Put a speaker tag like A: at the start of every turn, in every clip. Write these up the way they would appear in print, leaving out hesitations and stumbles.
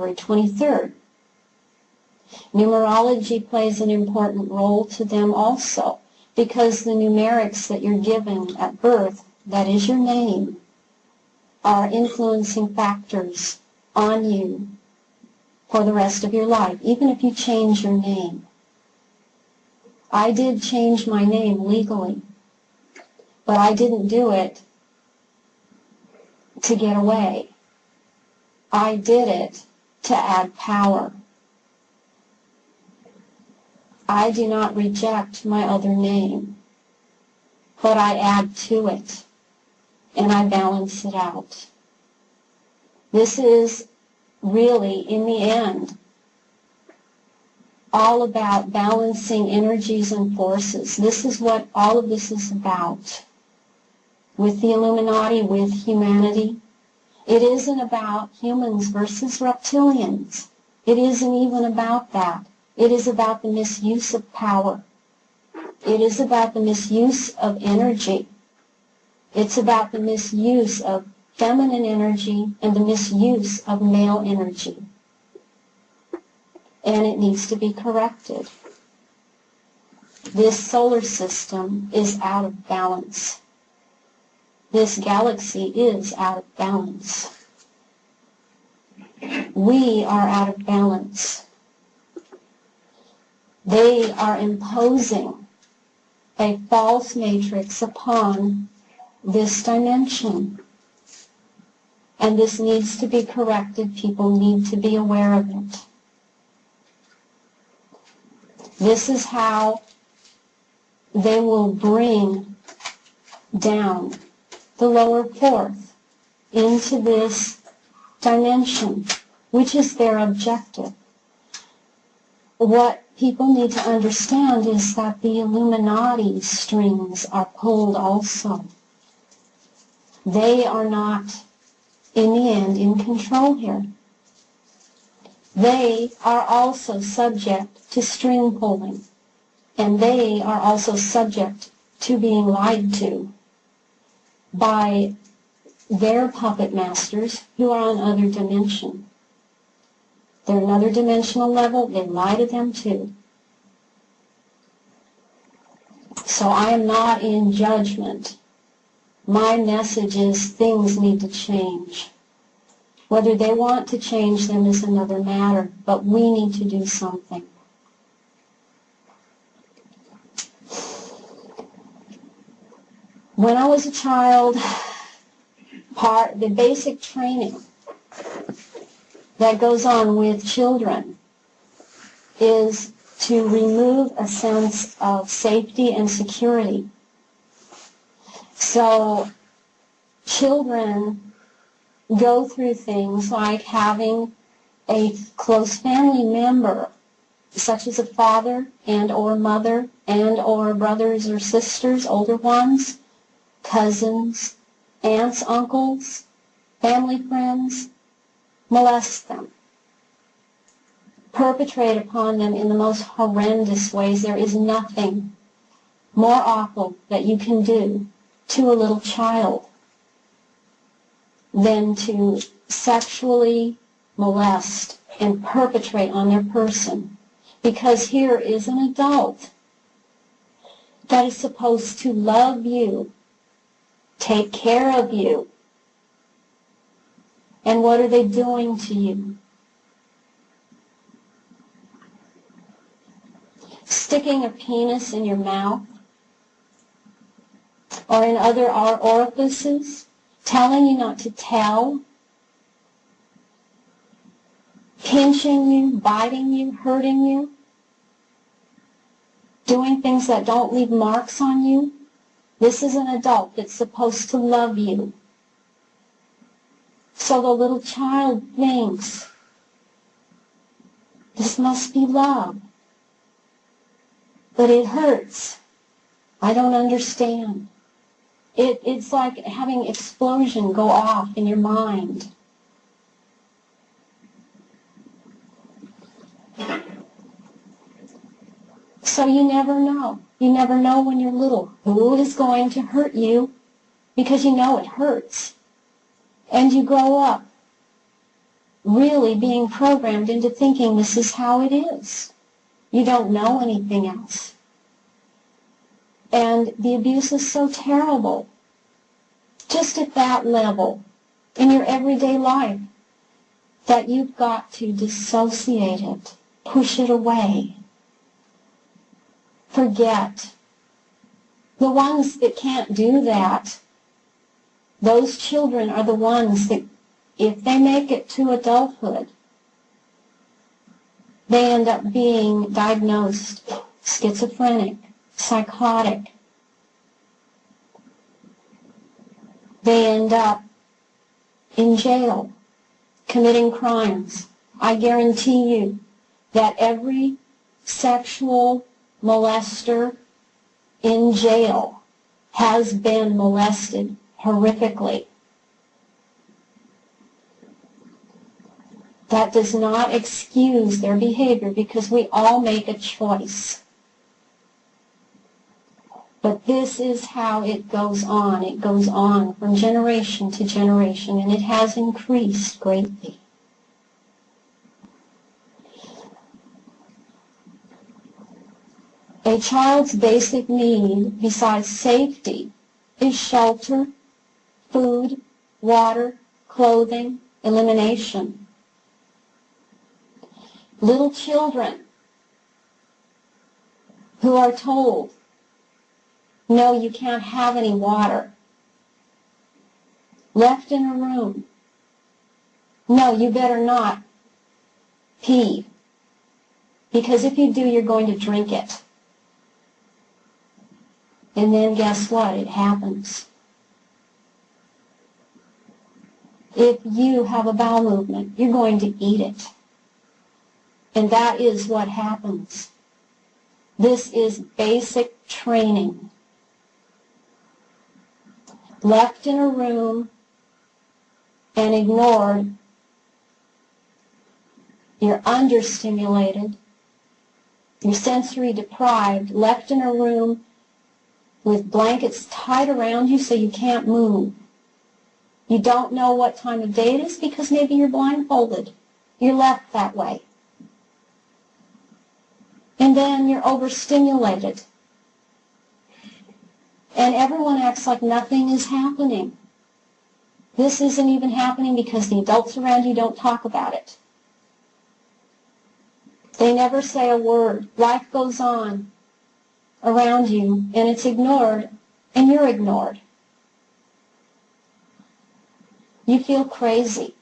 A: February 23rd. Numerology plays an important role to them also, because the numerics that you're given at birth, that is your name, are influencing factors on you for the rest of your life, even if you change your name. I did change my name legally, but I didn't do it to get away. I did it to add power. I do not reject my other name, but I add to it, and I balance it out. This is really, in the end, all about balancing energies and forces. This is what all of this is about. With the Illuminati, with humanity, it isn't about humans versus reptilians. It isn't even about that. It is about the misuse of power. It is about the misuse of energy. It's about the misuse of feminine energy and the misuse of male energy. And it needs to be corrected. This solar system is out of balance. This galaxy is out of balance. We are out of balance. They are imposing a false matrix upon this dimension. And this needs to be corrected. People need to be aware of it. This is how they will bring down the lower fourth into this dimension, which is their objective. What people need to understand is that the Illuminati strings are pulled also. They are not, in the end, in control here. They are also subject to string pulling, and they are also subject to being lied to by their puppet masters who are on other dimension. They're another dimensional level. They lie to them too. So I am not in judgment. My message is things need to change. Whether they want to change them is another matter, but we need to do something. When I was a child, the basic training that goes on with children is to remove a sense of safety and security. So children go through things like having a close family member, such as a father and or mother and or brothers or sisters, older ones, cousins, aunts, uncles, family friends, molest them, perpetrate upon them in the most horrendous ways. There is nothing more awful that you can do to a little child than to sexually molest and perpetrate on their person. Because here is an adult that is supposed to love you, take care of you. And what are they doing to you? Sticking a penis in your mouth or in other orifices, telling you not to tell, pinching you, biting you, hurting you, doing things that don't leave marks on you. This is an adult that's supposed to love you. So the little child thinks, this must be love. But it hurts. I don't understand. It's like having an explosion go off in your mind. So you never know. You never know when you're little who is going to hurt you, because you know it hurts. And you grow up really being programmed into thinking this is how it is. You don't know anything else. And the abuse is so terrible, just at that level, in your everyday life, that you've got to dissociate it, push it away, forget. The ones that can't do that, those children are the ones that, if they make it to adulthood, they end up being diagnosed schizophrenic, psychotic. They end up in jail, committing crimes. I guarantee you that every sexual molester in jail has been molested horrifically. That does not excuse their behavior, because we all make a choice. But this is how it goes on. It goes on from generation to generation, and it has increased greatly. A child's basic need, besides safety, is shelter, food, water, clothing, elimination. Little children who are told, no, you can't have any water, left in a room, no, you better not pee, because if you do, you're going to drink it. And then guess what? It happens. If you have a bowel movement, you're going to eat it. And that is what happens. This is basic training. Left in a room and ignored, you're understimulated, you're sensory deprived, left in a room with blankets tied around you so you can't move. You don't know what time of day it is because maybe you're blindfolded. You're left that way. And then you're overstimulated. And everyone acts like nothing is happening. This isn't even happening because the adults around you don't talk about it. They never say a word. Life goes on around you, and it's ignored, and you're ignored. You feel crazy.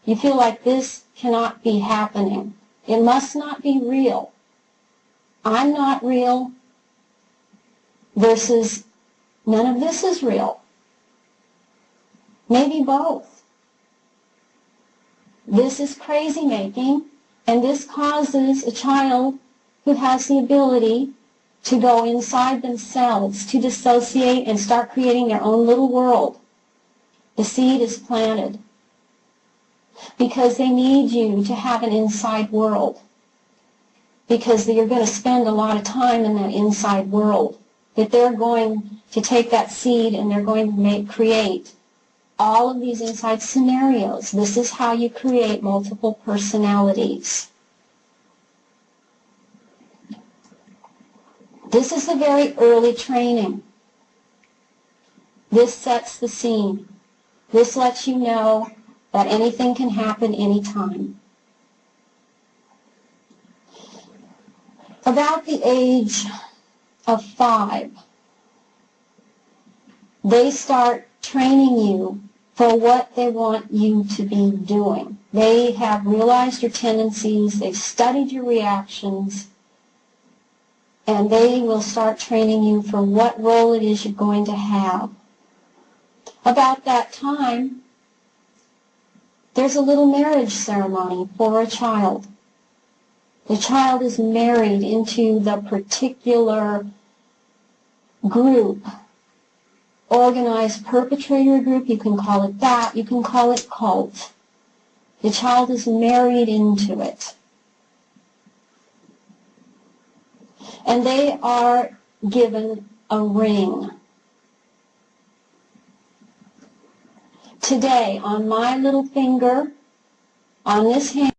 A: You feel like this cannot be happening. It must not be real. I'm not real versus none of this is real. Maybe both. This is crazy making, and this causes a child who has the ability to go inside themselves, to dissociate and start creating their own little world. The seed is planted because they need you to have an inside world, because you're going to spend a lot of time in that inside world, that they're going to take that seed and they're going to create all of these inside scenarios. This is how you create multiple personalities. This is the very early training. This sets the scene. This lets you know that anything can happen anytime. About the age of 5, they start training you for what they want you to be doing. They have realized your tendencies, they've studied your reactions, and they will start training you for what role it is you're going to have. About that time, there's a little marriage ceremony for a child. The child is married into the particular group, organized perpetrator group, you can call it that, you can call it cult. The child is married into it. And they are given a ring. Today, on my little finger, On this hand,